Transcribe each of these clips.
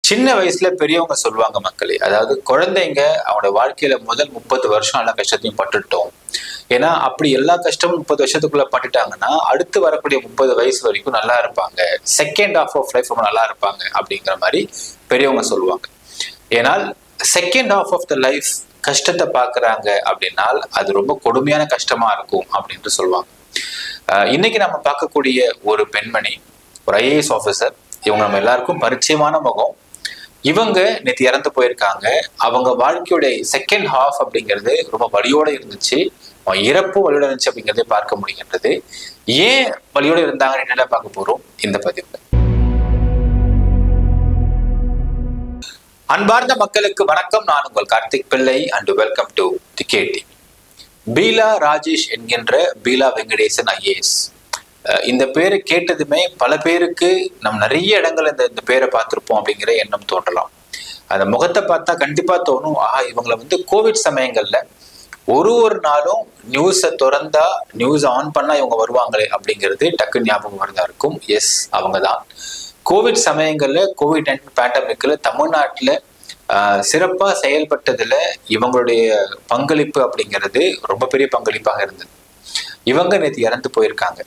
சின்ன வயசுல பெரியவங்க சொல்லுவாங்க மக்களே, அதாவது குழந்தைங்க அவங்களோட வாழ்க்கையில முதல் 30 வருஷம் எல்லா கஷ்டத்தையும் பட்டுட்டோம். ஏன்னா அப்படி எல்லா கஷ்டமும் 30 வருஷத்துக்குள்ள பட்டுட்டாங்கன்னா அடுத்து வரக்கூடிய 30 வயசு வரைக்கும் நல்லா இருப்பாங்க, செகண்ட் ஹாஃப் ஆஃப் லைஃப் ரொம்ப நல்லா இருப்பாங்க அப்படிங்கிற மாதிரி பெரியவங்க சொல்லுவாங்க. ஏன்னால் second half of the life கஷ்டத்தை பாக்குறாங்க அப்படின்னால் அது ரொம்ப கொடுமையான கஷ்டமா இருக்கும் அப்படின்ட்டு சொல்லுவாங்க. இன்னைக்கு நம்ம பார்க்கக்கூடிய ஒரு பெண்மணி, ஒரு ஐஏஎஸ் ஆஃபீஸர். இவங்க நம்ம எல்லாருக்கும் பரிச்சயமான முகம். இவங்க நேற்று இறந்து போயிருக்காங்க. அவங்க வாழ்க்கையுடைய செகண்ட் ஹாஃப் அப்படிங்கிறது ரொம்ப வலியோட இருந்துச்சு. இறப்பு வலியோட இருந்துச்சு அப்படிங்கிறத பார்க்க முடிகின்றது. ஏன் வலியோட இருந்தாங்கன்னு பார்க்க போறோம் இந்த பதிவுல. அன்பார்ந்த மக்களுக்கு வணக்கம். நான் உங்கள் கார்த்திக் பிள்ளை அண்ட் வெல்கம் டு தி கேடி. பீலா ராஜேஷ் என்கின்ற பீலா வெங்கடேசன் ஐஏஎஸ். இந்த பேரை கேட்டதுமே பல பேருக்கு நம்ம நிறைய இடங்கள் இந்த பேரை பார்த்திருப்போம் அப்படிங்கிற எண்ணம் தோன்றலாம். அந்த முகத்தை பார்த்தா கண்டிப்பா தோணும், இவங்களை கோவிட் சமயங்கள்ல ஒரு நாளும் நியூஸை திறந்தா நியூஸ் ஆன் பண்ணா இவங்க வருவாங்களே அப்படிங்கிறது டக்கு ஞாபகம் வரதா இருக்கும். எஸ், அவங்க தான். கோவிட் சமயங்கள்ல கோவிட்-19 பேண்டமிக்ல தமிழ்நாட்டுல சிறப்பா செயல்பட்டதுல இவங்களுடைய பங்களிப்பு அப்படிங்கிறது ரொம்ப பெரிய பங்களிப்பாக இருந்தது. இவங்க நேற்று இறந்து போயிருக்காங்க.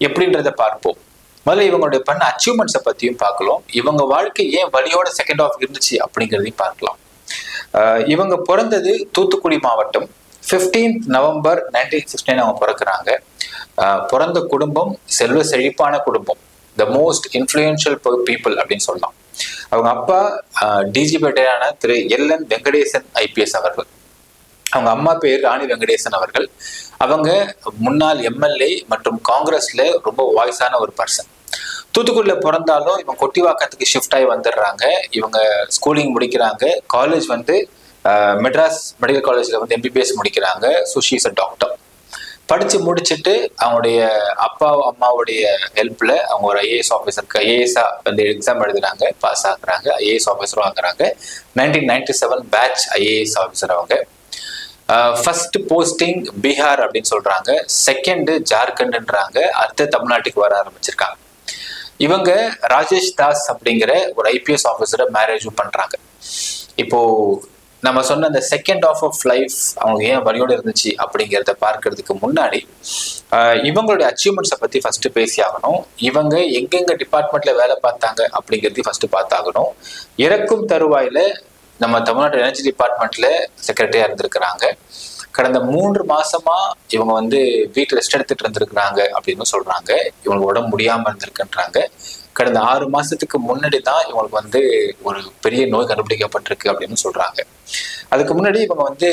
எப்படின்றத பார்ப்போம். முதல்ல இவங்களுடைய பண்ண அச்சீவ்மெண்ட்ஸை பத்தியும் பார்க்கலாம். இவங்க வாழ்க்கை ஏன் வலியோட செகண்ட் ஆஃப் இருந்துச்சு அப்படிங்கிறதையும் பார்க்கலாம். இவங்க பிறந்தது தூத்துக்குடி மாவட்டம். 15th நவம்பர் 1969 அவங்க பிறக்கிறாங்க. பிறந்த குடும்பம் செல்வ செழிப்பான குடும்பம், த மோஸ்ட் இன்ஃப்ளூயன்ஷியல் பீப்புள் அப்படின்னு சொல்லலாம். அவங்க அப்பா டிஜிபேட்டையான திரு எல்.என். வெங்கடேசன் ஐபிஎஸ் அவர்கள். அவங்க அம்மா பேர் ராணி வெங்கடேசன் அவர்கள். அவங்க முன்னாள் எம்எல்ஏ மற்றும் காங்கிரஸ்ல ரொம்ப வாய்ஸான ஒரு பர்சன். தூத்துக்குடியில பிறந்தாலும் இவங்க கொட்டிவாக்கத்துக்கு ஷிஃப்ட் ஆகி வந்துடுறாங்க. இவங்க ஸ்கூலிங் முடிக்கிறாங்க. காலேஜ் மெட்ராஸ் மெடிக்கல் காலேஜ்ல எம்பிபிஎஸ் முடிக்கிறாங்க. So she is a doctor. படிச்சு முடிச்சுட்டு அவங்களுடைய அப்பா அம்மாவுடைய ஹெல்ப்ல அவங்க ஒரு ஐஏஎஸ் ஆஃபீஸருக்கு ஐஏஎஸ்ஆ எக்ஸாம் எழுதுறாங்க, பாஸ் ஆகுறாங்க, ஐஏஎஸ் ஆஃபீஸரும் ஆகுறாங்க. 1997 பேட்ச் ஐஏஎஸ் ஆஃபீஸர் அவங்க. ஃபர்ஸ்ட் போஸ்டிங் பீகார் அப்படின்னு சொல்றாங்க, செகண்ட் ஜார்க்கண்ட்ன்றாங்க, அடுத்த தமிழ்நாட்டுக்கு வர ஆரம்பிச்சிருக்காங்க. இவங்க ராஜேஷ் தாஸ் அப்படிங்கிற ஒரு ஐபிஎஸ் ஆஃபீஸரை மேரேஜும் பண்றாங்க. இப்போ நம்ம சொன்ன அந்த செகண்ட் ஆஃப் ஆஃப் லைஃப் அவங்க ஏன் வழியோடு இருந்துச்சு அப்படிங்கிறத பார்க்கறதுக்கு முன்னாடி இவங்களுடைய அச்சீவ்மெண்ட்ஸை பத்தி ஃபர்ஸ்ட் பேசி ஆகணும். இவங்க எங்கெங்க டிபார்ட்மெண்ட்ல வேலை பார்த்தாங்க அப்படிங்கிறதையும் ஃபர்ஸ்ட் பார்த்தாகணும். இறக்கும் தருவாயில நம்ம தமிழ்நாடு எனர்ஜி டிபார்ட்மெண்ட்ல செக்ரட்டரியா இருந்திருக்கிறாங்க. கடந்த 3 மாசமா இவங்க வீட்டு ரெஸ்ட் எடுத்துட்டு இருந்திருக்கிறாங்க அப்படின்னு சொல்றாங்க. இவங்களுக்கு உடம்பு முடியாம இருந்திருக்குன்றாங்க. கடந்த 6 மாசத்துக்கு முன்னாடி தான் இவங்களுக்கு ஒரு பெரிய நோய் கண்டுபிடிக்கப்பட்டிருக்கு அப்படின்னு சொல்றாங்க. அதுக்கு முன்னாடி இவங்க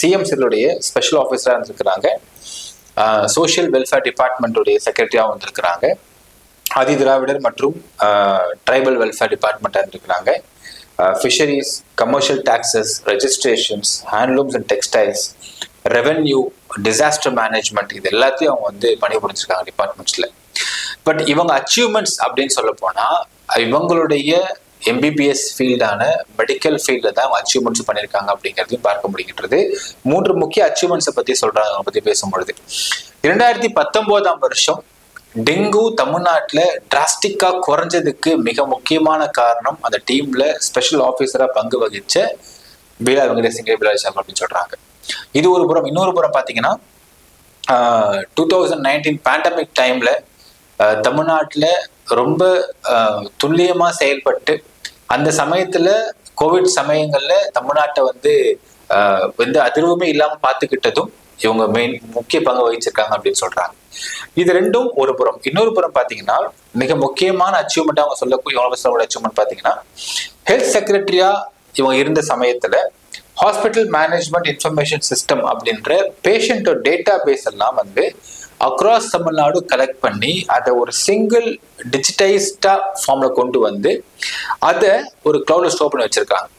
சிஎம் செல்லுடைய ஸ்பெஷல் ஆஃபீஸரா இருந்திருக்கிறாங்க. சோசியல் வெல்ஃபேர் டிபார்ட்மெண்ட்டுடைய செக்ரட்டரியாகவும் வந்திருக்கிறாங்க. ஆதி திராவிடர் மற்றும் ட்ரைபல் வெல்ஃபேர் டிபார்ட்மெண்ட்டாக இருந்திருக்கிறாங்க. Fisheries, commercial taxes, registrations, handlooms and textiles, revenue, disaster management, இது எல்லாத்தையும் அவங்க பணிபுரிஞ்சிருக்காங்க டிபார்ட்மெண்ட்ஸ்ல. பட் இவங்க அச்சீவ்மெண்ட்ஸ் அப்படின்னு சொல்ல போனா இவங்களுடைய எம்பிபிஎஸ் ஃபீல்டான மெடிக்கல் ஃபீல்டில் தான் அவங்க அச்சீவ்மெண்ட்ஸ் பண்ணியிருக்காங்க அப்படிங்கிறதையும் பார்க்க முடிகின்றது. 3 முக்கிய அச்சீவ்மெண்ட்ஸை பத்தி சொல்றாங்க. அவங்க பத்தி பேசும்பொழுது 2019ஆம் வருஷம் டெங்கு தமிழ்நாட்டில் டிராஸ்டிக்கா குறைஞ்சதுக்கு மிக முக்கியமான காரணம் அந்த டீம்ல ஸ்பெஷல் ஆஃபீஸரா பங்கு வகிச்ச பீலா வெங்கடேசன் அப்படின்னு சொல்றாங்க. இது ஒரு புறம். இன்னொரு புறம் பாத்தீங்கன்னா 2019 பேண்டமிக் டைம்ல தமிழ்நாட்டில் ரொம்ப துல்லியமா செயல்பட்டு அந்த சமயத்துல கோவிட் சமயங்கள்ல தமிழ்நாட்டை எந்த அதிர்வுமே இல்லாம பார்த்துக்கிட்டதும் இவங்க முக்கிய பங்கு வகிச்சிருக்காங்க அப்படின்னு சொல்றாங்க. இது ரெண்டும் ஒரு புறம். இன்னொரு புறம் பாத்தீங்கன்னா மிக முக்கியமான அச்சீவ்மெண்ட் அவங்க சொல்லக்கூடிய அச்சீவ்மெண்ட் பாத்தீங்கன்னா ஹெல்த் செக்ரட்டரியா இவங்க இருந்த சமயத்துல ஹாஸ்பிட்டல் மேனேஜ்மெண்ட் இன்ஃபர்மேஷன் சிஸ்டம் அப்படின்ற பேஷண்ட் டேட்டா பேஸ் எல்லாம் அக்ராஸ் தமிழ்நாடு கலெக்ட் பண்ணி அதை ஒரு சிங்கிள் டிஜிட்டைஸ்டா ஃபார்ம்ல கொண்டு அதை ஒரு கிளவுட்ல ஸ்டோர் பண்ணி வச்சிருக்காங்க.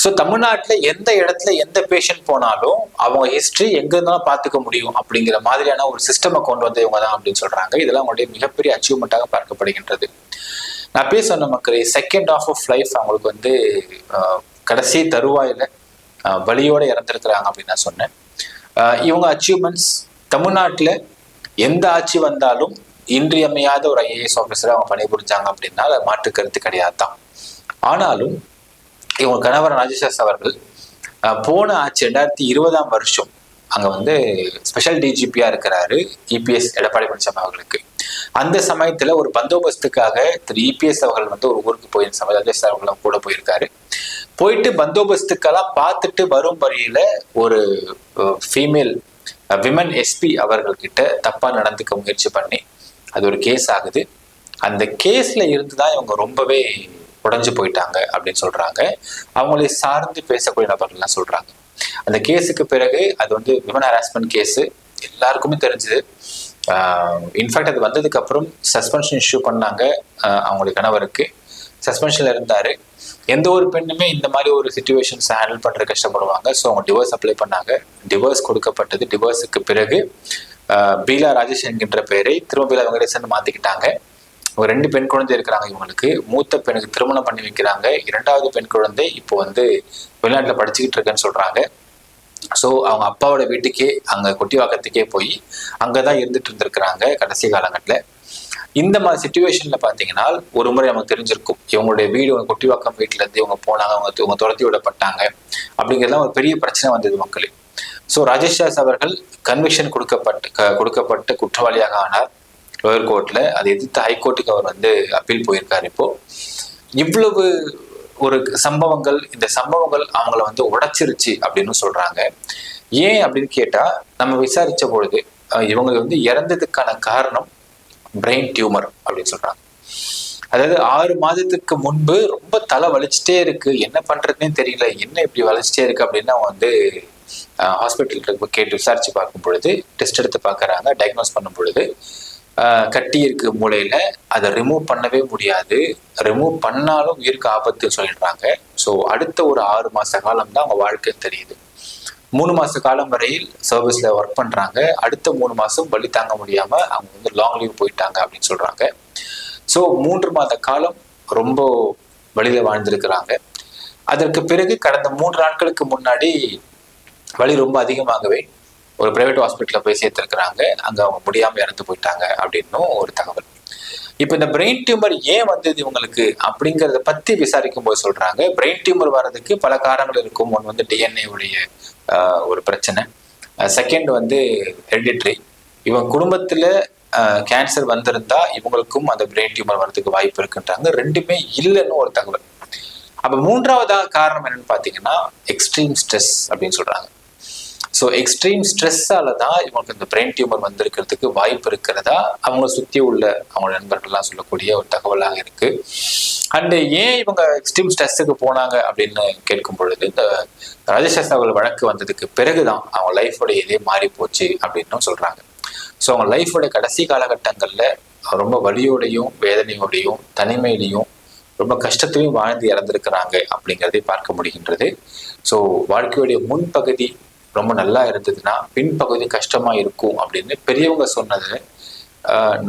ஸோ தமிழ்நாட்டில் எந்த இடத்துல எந்த பேஷண்ட் போனாலும் அவங்க ஹிஸ்டரி எங்க இருந்தாலும் பார்த்துக்க முடியும் அப்படிங்கிற மாதிரியான ஒரு சிஸ்டமை கொண்டு இவங்க தான் அப்படின்னு சொல்றாங்க. இதெல்லாம் அவங்களுடைய மிகப்பெரிய அச்சீவ்மெண்ட்டாக பார்க்கப்படுகின்றது. நான் சொன்ன மக்களே, செகண்ட் ஆஃப் ஆஃப் லைஃப் அவங்களுக்கு கடைசி தருவாயில வலியோட இறந்துருக்கிறாங்க அப்படின்னு நான் சொன்னேன். இவங்க அச்சீவ்மெண்ட்ஸ் தமிழ்நாட்டில் எந்த ஆட்சி வந்தாலும் இன்றியமையாத ஒரு ஐஏஎஸ் ஆஃபீஸராக அவங்க பணிபுரிஞ்சாங்க அப்படின்னா அது மாற்று கருத்து கிடையாது தான். ஆனாலும் இவங்க கணவர் ராஜேஷ் அவர்கள் போன ஆட்சி 2020 அங்க வந்து ஸ்பெஷல் டிஜிபியா இருக்கிறாரு இபிஎஸ் எடப்பாடி பழனிசாமி அவர்களுக்கு. அந்த சமயத்துல ஒரு பந்தோபஸ்துக்காக திரு இபிஎஸ் அவர்கள் வந்து ஒரு ஊருக்கு போயிருந்த சமயம் ராஜேஷ் அவர்களும் கூட போயிருக்காரு. போயிட்டு பந்தோபஸ்துக்கெல்லாம் பார்த்துட்டு வரும் வழியில ஒரு ஃபீமேல் விமன் எஸ்பி அவர்கள்கிட்ட தப்பா நடந்துக்க முயற்சி பண்ணி அது ஒரு கேஸ் ஆகுது. அந்த கேஸ்ல இருந்துதான் இவங்க ரொம்பவே உடைஞ்சு போயிட்டாங்க அப்படின்னு சொல்றாங்க. அவங்களை சார்ந்து பேசக்கூடிய நபர்கள்லாம் சொல்றாங்க. அந்த கேஸுக்கு பிறகு அது வந்து விமன் ஹராஸ்மெண்ட் கேஸ் எல்லாருக்குமே தெரிஞ்சது. இன்ஃபேக்ட் அது வந்ததுக்கு அப்புறம் சஸ்பென்ஷன் இஷ்யூ பண்ணாங்க. அவங்களுடைய கணவருக்கு சஸ்பென்ஷன்ல இருந்தாரு. எந்த ஒரு பெண்ணுமே இந்த மாதிரி ஒரு சிச்சுவேஷன்ஸ் ஹேண்டில் பண்ற கஷ்டப்படுவாங்க. ஸோ அவங்க டிவோர்ஸ் அப்ளை பண்ணாங்க. டிவோர்ஸ் கொடுக்கப்பட்டது. டிவோர்ஸுக்கு பிறகு பீலா ராஜேஷ் என்கின்ற பெயரை திரும்ப பீலா வெங்கடேசன் மாத்திக்கிட்டாங்க. ஒரு 2 பெண் குழந்தை இருக்கிறாங்க இவங்களுக்கு. மூத்த பெண்ணுக்கு திருமணம் பண்ணி வைக்கிறாங்க. 2வது பெண் குழந்தை இப்போ வந்து வெளிநாட்டுல படிச்சுக்கிட்டு இருக்குன்னு சொல்றாங்க. ஸோ அவங்க அப்பாவோட வீட்டுக்கே அங்க கொட்டிவாக்கத்துக்கே போய் அங்கதான் இருந்துட்டு இருந்திருக்கிறாங்க கடைசி காலங்கள்ல. இந்த மாதிரி சிச்சுவேஷன்ல பாத்தீங்கன்னா ஒரு முறை நமக்கு தெரிஞ்சிருக்கும், இவங்களுடைய வீடு கொட்டிவாக்கம் வீட்டுல இருந்து இவங்க போனாங்க, அவங்க துரத்தி விடப்பட்டாங்க அப்படிங்கிறதுலாம் ஒரு பெரிய பிரச்சனை வந்தது மக்களுக்கு. ஸோ ராஜேஷ் அவர்கள் கன்விக்ஷன் கொடுக்கப்பட்டு குற்றவாளியாக ஆனார் லோயர் கோர்ட்ல. அதை எதிர்த்து ஹைகோர்ட்டுக்கு அவர் வந்து அப்பீல் போயிருக்காரு. இப்போ இவ்வளவு ஒரு சம்பவங்கள், இந்த சம்பவங்கள் அவங்கள வந்து உடைச்சிருச்சு அப்படின்னு சொல்றாங்க. ஏன் அப்படின்னு கேட்டா நம்ம விசாரிச்ச பொழுது இவங்க வந்து இறந்ததுக்கான காரணம் பிரெயின் டியூமர் அப்படின்னு சொல்றாங்க. அதாவது 6 மாதத்துக்கு முன்பு ரொம்ப தலை வலிச்சுட்டே இருக்கு, என்ன பண்றதுன்னே தெரியல, என்ன இப்படி வலிச்சுட்டே இருக்கு அப்படின்னு அவங்க வந்து ஹாஸ்பிட்டலுக்கு கேட்டு விசாரிச்சு பார்க்கும் பொழுது, டெஸ்ட் எடுத்து பார்க்கறாங்க. டயக்னோஸ் பண்ணும் பொழுது கட்டி இருக்கு மூளையில, அதை ரிமூவ் பண்ணவே முடியாது, ரிமூவ் பண்ணாலும் உயிருக்கு ஆபத்து சொல்லிடுறாங்க. ஸோ அடுத்த ஒரு 6 மாச காலம் தான் அவங்க வாழ்க்கை தெரியுது. 3 மாச காலம் வரையில் சர்வீஸ்ல ஒர்க் பண்றாங்க. அடுத்த 3 மாசம் வலி தாங்க முடியாம அவங்க வந்து லாங் லீவ் போயிட்டாங்க அப்படின்னு சொல்றாங்க. ஸோ 3 மாத காலம் ரொம்ப வழியில வாழ்ந்திருக்கிறாங்க. அதற்கு பிறகு கடந்த 3 நாட்களுக்கு முன்னாடி வலி ரொம்ப அதிகமாகவே ஒரு பிரைவேட் ஹாஸ்பிட்டல்ல போய் சேர்த்திருக்கிறாங்க. அங்க அவங்க முடியாம இறந்து போயிட்டாங்க அப்படின்னும் ஒரு தகவல். இப்ப இந்த பிரெயின் டியூமர் ஏன் வந்தது இவங்களுக்கு அப்படிங்கறத பத்தி விசாரிக்கும் போது சொல்றாங்க, பிரெயின் டியூமர் வர்றதுக்கு பல காரணங்கள் இருக்கும். ஒன்று வந்து டிஎன்ஏ உடைய ஒரு பிரச்சனை, செகண்ட் வந்து ஹெரிடிட்டரி. இவங்க குடும்பத்துல கேன்சர் வந்திருந்தா இவங்களுக்கும் அந்த பிரெயின் டியூமர் வர்றதுக்கு வாய்ப்பு இருக்குன்றாங்க. 2மே இல்லைன்னு ஒரு தகவல். அப்ப 3வது காரணம் என்னன்னு பாத்தீங்கன்னா எக்ஸ்ட்ரீம் ஸ்ட்ரெஸ் அப்படின்னு சொல்றாங்க. ஸோ எக்ஸ்ட்ரீம் ஸ்ட்ரெஸ்ஸால தான் இவங்களுக்கு இந்த பிரெயின் டியூமர் வந்திருக்கிறதுக்கு வாய்ப்பு இருக்கிறதா அவங்கள சுற்றி உள்ள அவங்களோட நண்பர்கள்லாம் சொல்லக்கூடிய ஒரு தகவலாக இருக்கு. அண்ட் ஏன் இவங்க எக்ஸ்ட்ரீம் ஸ்ட்ரெஸ்ஸுக்கு போனாங்க அப்படின்னு கேட்கும் பொழுது, இந்த ராஜேஷ் அவர்கள் வழக்கு வந்ததுக்கு பிறகுதான் அவங்க லைஃபோட இதே மாறி போச்சு அப்படின்னு சொல்றாங்க. ஸோ அவங்க லைஃபோட கடைசி காலகட்டங்கள்ல ரொம்ப வலியோடையும் வேதனையோடையும் தனிமையிலையும் ரொம்ப கஷ்டத்தையும் வாழ்ந்து இறந்திருக்கிறாங்க அப்படிங்கிறதை பார்க்க முடிகின்றது. ஸோ வாழ்க்கையுடைய முன்பகுதி ரொம்ப நல்லா இருந்ததுன்னா பின்பகுதி கஷ்டமா இருக்கும் அப்படின்னு பெரியவங்க சொன்னது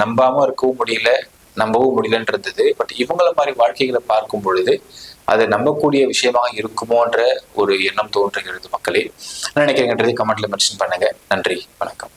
நம்பாம இருக்கவும் முடியல, நம்பவும் முடியலன்றது. பட் இவங்கள மாதிரி வாழ்க்கைகளை பார்க்கும் பொழுது அதை நம்பக்கூடிய விஷயமாக இருக்குமோன்ற ஒரு எண்ணம் தோன்றுகிறது மக்களே. என்ன நினைக்கிறீங்கன்றதை கமெண்ட்ல மென்ஷன் பண்ணுங்க. நன்றி, வணக்கம்.